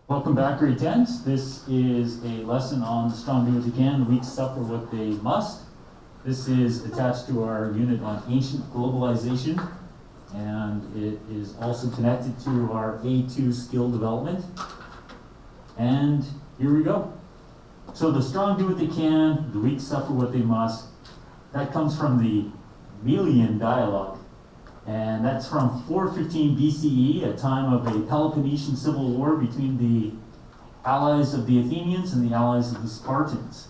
Welcome back, grade 10s. This is a lesson on the strong do what they can, the weak suffer what they must. This is attached to our unit on ancient globalization, and it is also connected to our A2 skill development. And here we go. So the strong do what they can, the weak suffer what they must. That comes from the Melian dialogue. And that's from 415 BCE, a time of a Peloponnesian civil war between the allies of the Athenians and the allies of the Spartans.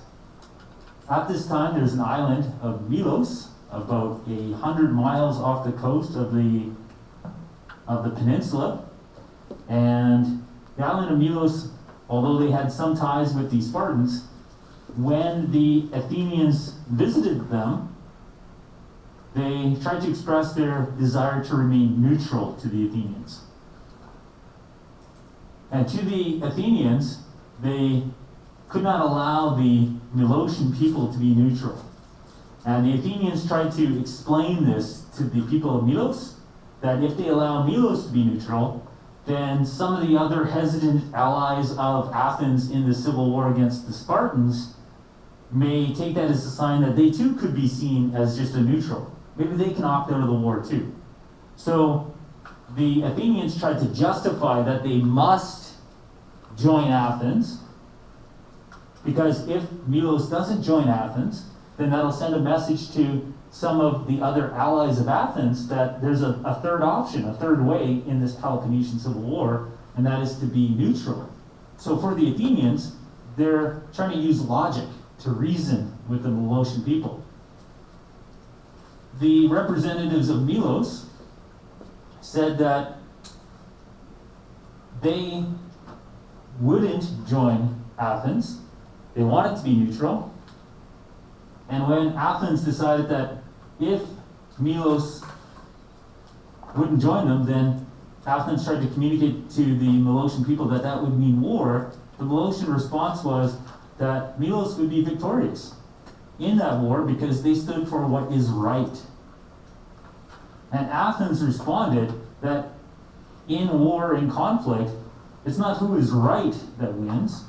At this time, there's an island of Milos, about 100 miles off the coast of the peninsula. And the island of Milos, although they had some ties with the Spartans, when the Athenians visited them, they tried to express their desire to remain neutral to the Athenians. And to the Athenians, they could not allow the Milosian people to be neutral. And the Athenians tried to explain this to the people of Milos, that if they allow Milos to be neutral, then some of the other hesitant allies of Athens in the civil war against the Spartans may take that as a sign that they too could be seen as just a neutral. Maybe they can opt out of the war too. So the Athenians tried to justify that they must join Athens, because if Milos doesn't join Athens, then that'll send a message to some of the other allies of Athens that there's a third option, a third way in this Peloponnesian civil war, and that is to be neutral. So for the Athenians, they're trying to use logic to reason with the Milosian people. The representatives of Milos said that they wouldn't join Athens. They wanted to be neutral. And when Athens decided that if Milos wouldn't join them, then Athens tried to communicate to the Milosian people that that would mean war. The Milosian response was that Milos would be victorious in that war because they stood for what is right. And Athens responded that in war, in conflict, it's not who is right that wins,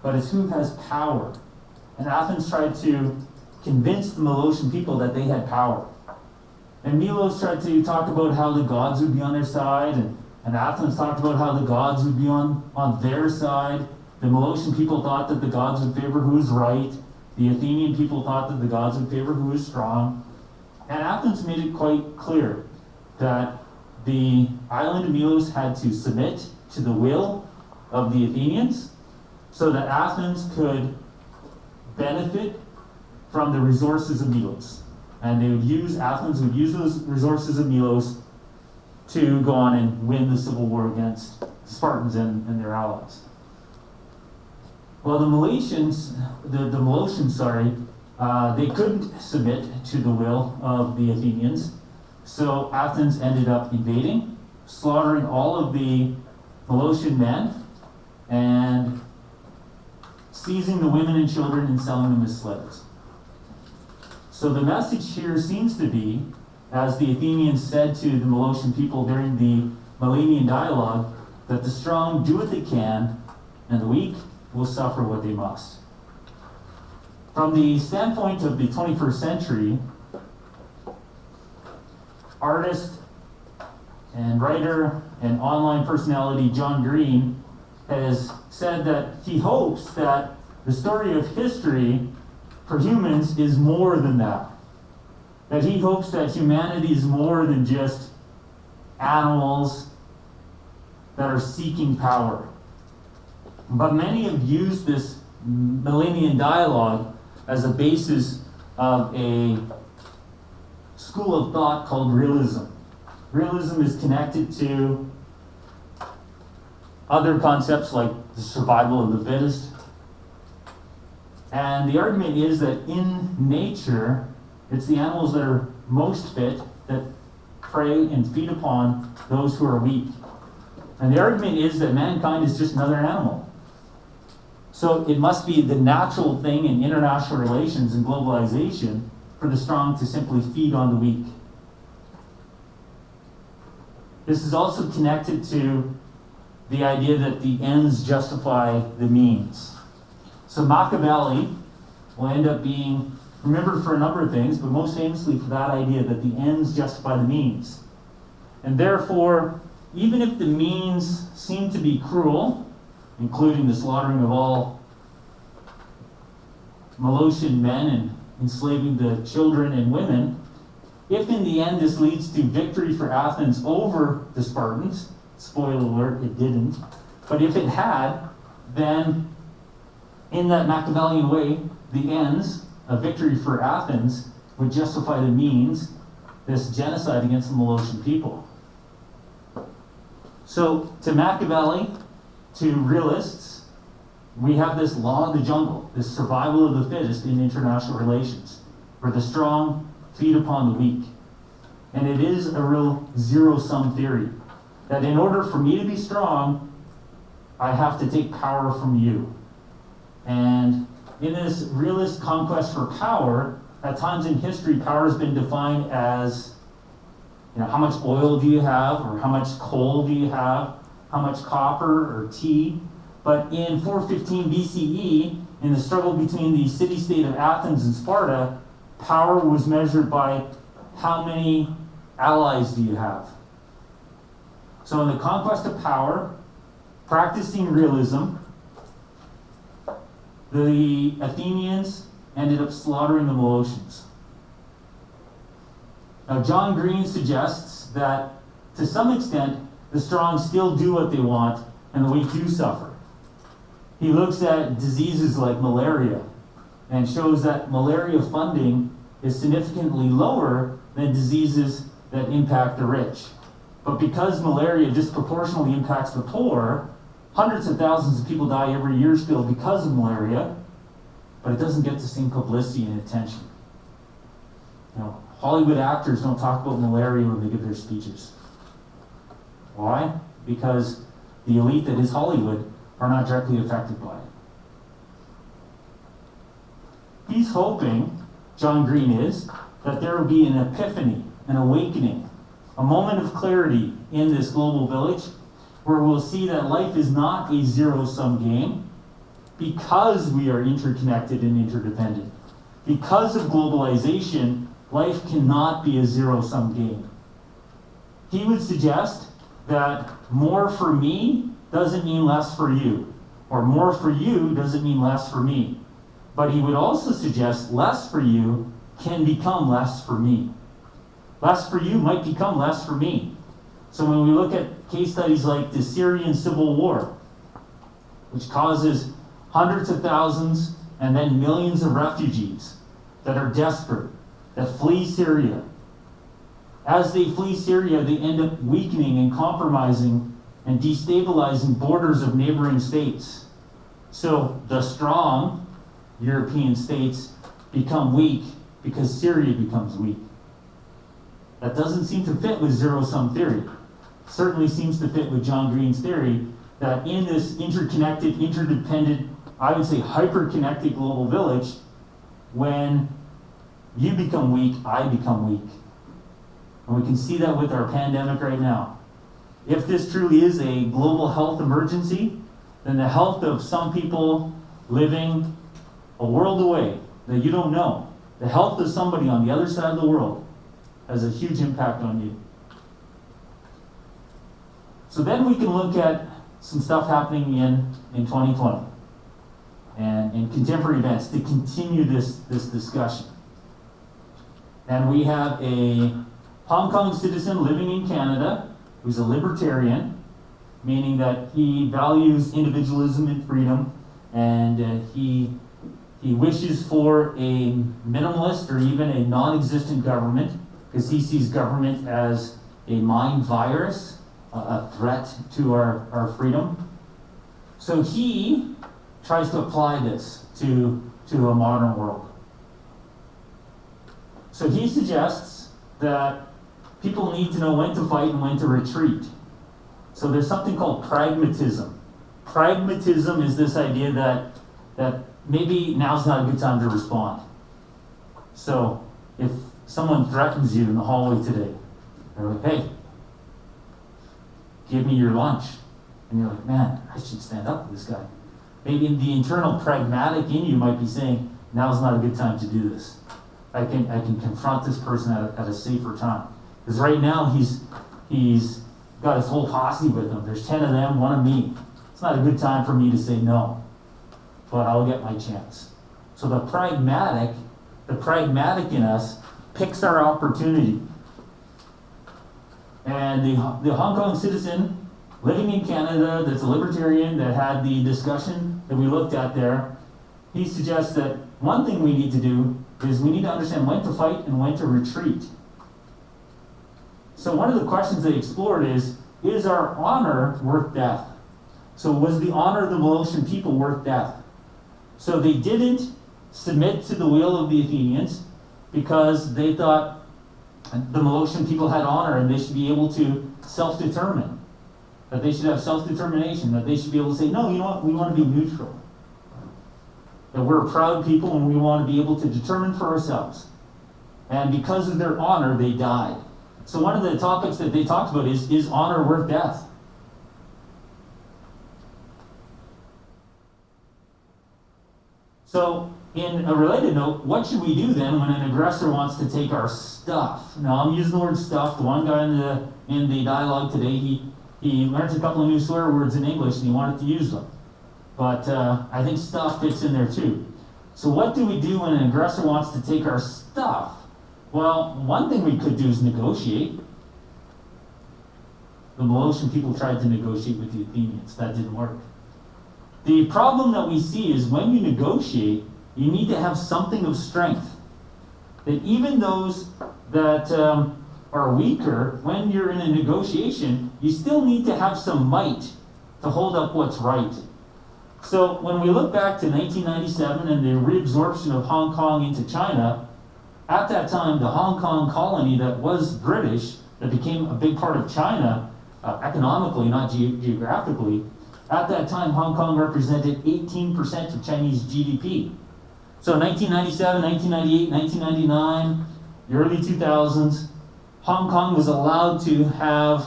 but it's who has power. And Athens tried to convince the Milosian people that they had power. And Milos tried to talk about how the gods would be on their side, and Athens talked about how the gods would be on their side. The Milosian people thought that the gods would favor who is right. The Athenian people thought that the gods would favor who is strong. And Athens made it quite clear that the island of Milos had to submit to the will of the Athenians so that Athens could benefit from the resources of Milos. And Athens would use those resources of Milos to go on and win the civil war against the Spartans and their allies. Well, the Milosians, they couldn't submit to the will of the Athenians, so Athens ended up invading, slaughtering all of the Milosian men, and seizing the women and children and selling them as slaves. So the message here seems to be, as the Athenians said to the Milosian people during the Melian dialogue, that the strong do what they can, and the weak will suffer what they must. From the standpoint of the 21st century, artist and writer and online personality John Green has said that he hopes that the story of history for humans is more than that. That he hopes that humanity is more than just animals that are seeking power. But many have used this Melian dialogue as a basis of a school of thought called realism. Realism is connected to other concepts like the survival of the fittest. And the argument is that in nature, it's the animals that are most fit that prey and feed upon those who are weak. And the argument is that mankind is just another animal. So it must be the natural thing in international relations and globalization for the strong to simply feed on the weak. This is also connected to the idea that the ends justify the means. So Machiavelli will end up being remembered for a number of things, but most famously for that idea that the ends justify the means. And therefore, even if the means seem to be cruel, including the slaughtering of all Molossian men and enslaving the children and women, if in the end this leads to victory for Athens over the Spartans, spoiler alert, it didn't, but if it had, then in that Machiavellian way, the ends, a victory for Athens, would justify the means, this genocide against the Molossian people. So to Machiavelli, to realists, we have this law of the jungle, this survival of the fittest in international relations, where the strong feed upon the weak. And it is a real zero-sum theory, that in order for me to be strong, I have to take power from you. And in this realist conquest for power, at times in history, power has been defined as, how much oil do you have, or how much coal do you have, how much copper or tea. But in 415 BCE, in the struggle between the city-state of Athens and Sparta, power was measured by how many allies do you have. So in the conquest of power, practicing realism, the Athenians ended up slaughtering the Molossians. Now, John Green suggests that, to some extent, the strong still do what they want, and the weak do suffer. He looks at diseases like malaria, and shows that malaria funding is significantly lower than diseases that impact the rich. But because malaria disproportionately impacts the poor, hundreds of thousands of people die every year still because of malaria, but it doesn't get the same publicity and attention. Hollywood actors don't talk about malaria when they give their speeches. Why? Because the elite that is Hollywood are not directly affected by it. He's hoping, John Green is, that there will be an epiphany, an awakening, a moment of clarity in this global village where we'll see that life is not a zero-sum game because we are interconnected and interdependent. Because of globalization, life cannot be a zero-sum game. He would suggest that more for me doesn't mean less for you, or more for you doesn't mean less for me. But he would also suggest less for you can become less for me. Less for you might become less for me. So when we look at case studies like the Syrian civil war, which causes hundreds of thousands and then millions of refugees that are desperate, that flee Syria. As they flee Syria, they end up weakening and compromising and destabilizing borders of neighboring states. So the strong European states become weak because Syria becomes weak. That doesn't seem to fit with zero-sum theory. It certainly seems to fit with John Green's theory that in this interconnected, interdependent, I would say hyper-connected global village, when you become weak, I become weak. And we can see that with our pandemic right now. If this truly is a global health emergency, then the health of some people living a world away that you don't know, the health of somebody on the other side of the world, has a huge impact on you. So then we can look at some stuff happening in 2020 and in contemporary events to continue this discussion. And we have a Hong Kong citizen living in Canada who's a libertarian, meaning that he values individualism and freedom, and he wishes for a minimalist or even a non-existent government, because he sees government as a mind virus, a threat to our freedom. So he tries to apply this to a modern world. So he suggests that people need to know when to fight and when to retreat. So there's something called pragmatism. Pragmatism is this idea that maybe now's not a good time to respond. So if someone threatens you in the hallway today, they're like, hey, give me your lunch. And you're like, man, I should stand up to this guy. Maybe the internal pragmatic in you might be saying, now's not a good time to do this. I can confront this person at a safer time. Because right now he's got his whole posse with him. There's 10 of them, one of me. It's not a good time for me to say no, but I'll get my chance. So the pragmatic in us picks our opportunity. And the Hong Kong citizen living in Canada that's a libertarian that had the discussion that we looked at there, he suggests that one thing we need to do is we need to understand when to fight and when to retreat. So one of the questions they explored is our honor worth death? So was the honor of the Molossian people worth death? So they didn't submit to the will of the Athenians because they thought the Molossian people had honor and they should be able to self-determine. That they should have self-determination, that they should be able to say, no, you know what, we want to be neutral. That we're a proud people and we want to be able to determine for ourselves. And because of their honor, they died. So one of the topics that they talked about is honor worth death? So in a related note, what should we do then when an aggressor wants to take our stuff? Now I'm using the word stuff. The one guy in the dialogue today, he learned a couple of new swear words in English and he wanted to use them. But I think stuff fits in there too. So what do we do when an aggressor wants to take our stuff? Well, one thing we could do is negotiate. The Molossian people tried to negotiate with the Athenians. That didn't work. The problem that we see is when you negotiate, you need to have something of strength. That even those that are weaker, when you're in a negotiation, you still need to have some might to hold up what's right. So when we look back to 1997 and the reabsorption of Hong Kong into China, at that time, the Hong Kong colony that was British, that became a big part of China, economically, not geographically, at that time, Hong Kong represented 18% of Chinese GDP. So 1997, 1998, 1999, the early 2000s, Hong Kong was allowed to have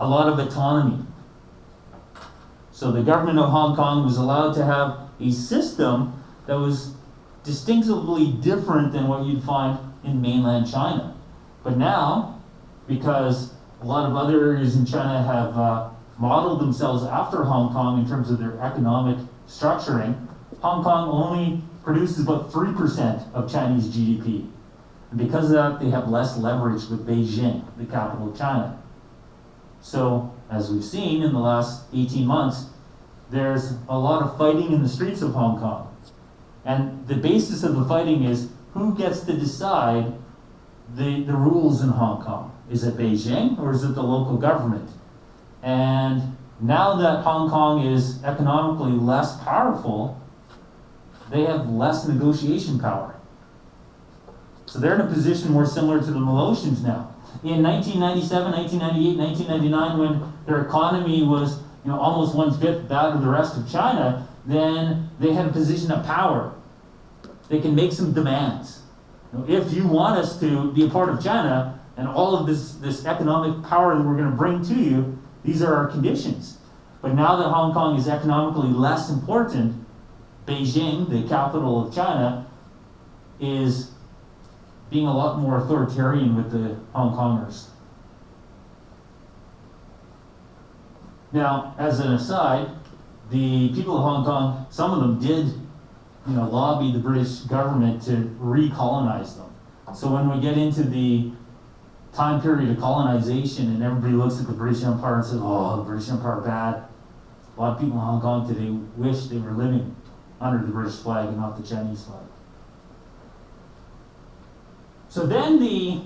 a lot of autonomy. So the government of Hong Kong was allowed to have a system that was distinctively different than what you'd find in mainland China. But now, because a lot of other areas in China have modeled themselves after Hong Kong in terms of their economic structuring, Hong Kong only produces about 3% of Chinese GDP. And because of that, they have less leverage with Beijing, the capital of China. So, as we've seen in the last 18 months, there's a lot of fighting in the streets of Hong Kong. And the basis of the fighting is who gets to decide the rules in Hong Kong? Is it Beijing or is it the local government? And now that Hong Kong is economically less powerful, they have less negotiation power. So they're in a position more similar to the Molossians now. In 1997, 1998, 1999, when their economy was almost 1/5 that of the rest of China, then they had a position of power. They can make some demands. If you want us to be a part of China and all of this economic power that we're going to bring to you, these are our conditions. But now that Hong Kong is economically less important, Beijing, the capital of China, is being a lot more authoritarian with the Hong Kongers. Now, as an aside, the people of Hong Kong, some of them did, lobby the British government to recolonize them. So when we get into the time period of colonization and everybody looks at the British Empire and says, oh, the British Empire bad. A lot of people in Hong Kong today wish they were living under the British flag and not the Chinese flag. So then the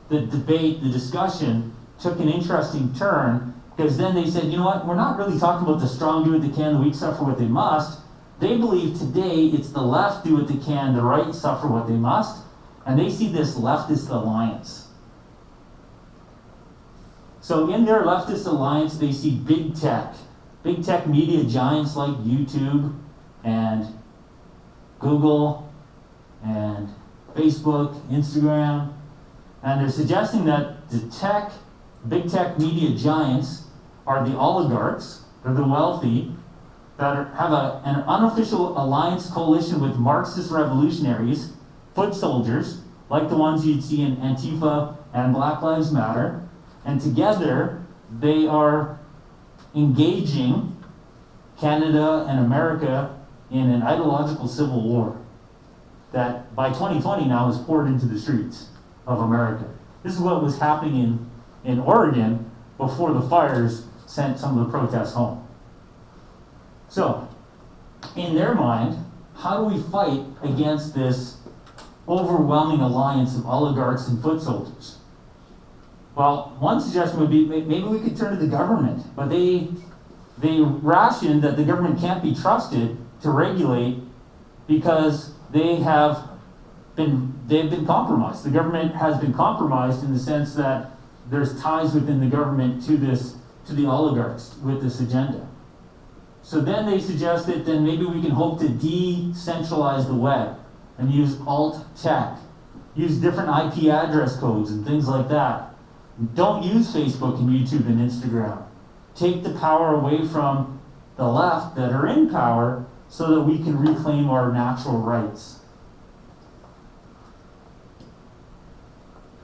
debate, the discussion took an interesting turn, because then they said, you know what, we're not really talking about the strong do what they can, the weak suffer what they must. They believe today it's the left do what they can, the right suffer what they must. And they see this leftist alliance. So in their leftist alliance, they see big tech media giants like YouTube and Google and Facebook, Instagram, and they're suggesting that the big tech media giants are the oligarchs, they're the wealthy, that have an unofficial alliance coalition with Marxist revolutionaries, foot soldiers, like the ones you'd see in Antifa and Black Lives Matter, and together they are engaging Canada and America in an ideological civil war that by 2020 now is poured into the streets of America. This is what was happening in Oregon before the fires sent some of the protests home. So, in their mind, how do we fight against this overwhelming alliance of oligarchs and foot soldiers? Well, one suggestion would be maybe we could turn to the government, but they ration that the government can't be trusted to regulate because they've been compromised. The government has been compromised in the sense that there's ties within the government to the oligarchs with this agenda. So then they suggested then maybe we can hope to decentralize the web and use alt tech, use different IP address codes and things like that. Don't use Facebook and YouTube and Instagram. Take the power away from the left that are in power so that we can reclaim our natural rights.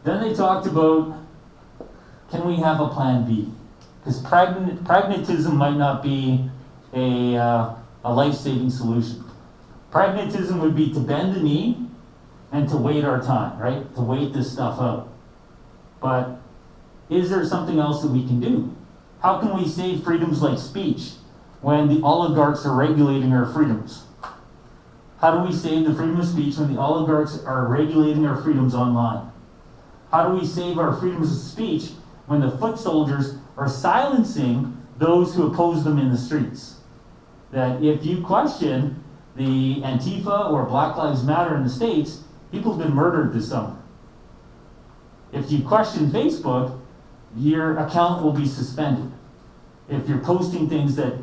Then they talked about, can we have a plan B? Because pragmatism might not be a life-saving solution. Pragmatism would be to bend the knee and to wait our time, right? To wait this stuff out. But is there something else that we can do? How can we save freedoms like speech when the oligarchs are regulating our freedoms? How do we save the freedom of speech when the oligarchs are regulating our freedoms online? How do we save our freedoms of speech when the foot soldiers are silencing those who oppose them in the streets? That if you question the Antifa or Black Lives Matter in the States, people have been murdered this summer. If you question Facebook, your account will be suspended if you're posting things that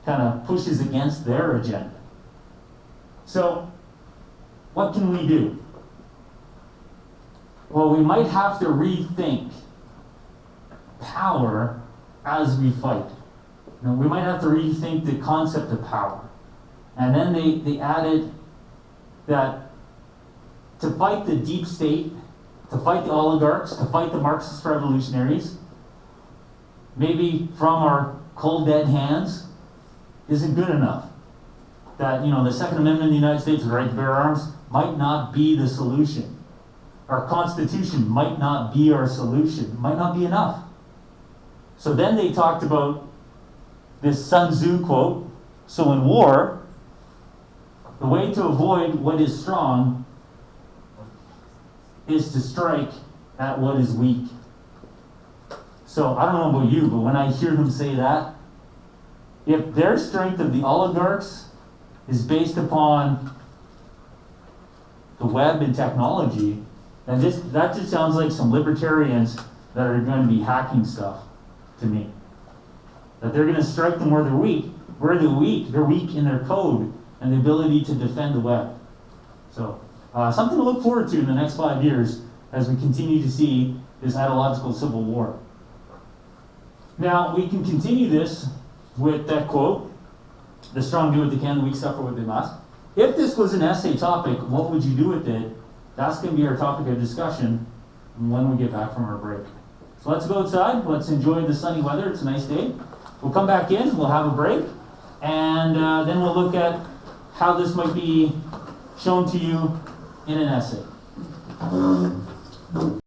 kind of pushes against their agenda. So, what can we do? Well, we might have to rethink power as we fight. You know, we might have to rethink the concept of power. And then they added that to fight the deep state, to fight the oligarchs, to fight the Marxist revolutionaries, maybe from our cold dead hands, isn't good enough. That, you know, the Second Amendment of the United States, the right to bear arms, might not be the solution. Our Constitution might not be our solution, might not be enough. So then they talked about this Sun Tzu quote, so in war, the way to avoid what is strong is to strike at what is weak. So I don't know about you, but when I hear them say that, if their strength of the oligarchs is based upon the web and technology, then that just sounds like some libertarians that are going to be hacking stuff to me. That they're going to strike them where they're weak. Where they're weak, they're weak in their code and the ability to defend the web. So something to look forward to in the next 5 years as we continue to see this ideological civil war. Now, we can continue this with that quote, the strong do what they can, the weak suffer what they must. If this was an essay topic, what would you do with it? That's going to be our topic of discussion when we get back from our break. So let's go outside, let's enjoy the sunny weather, it's a nice day. We'll come back in, we'll have a break, and then we'll look at how this might be shown to you in an essay.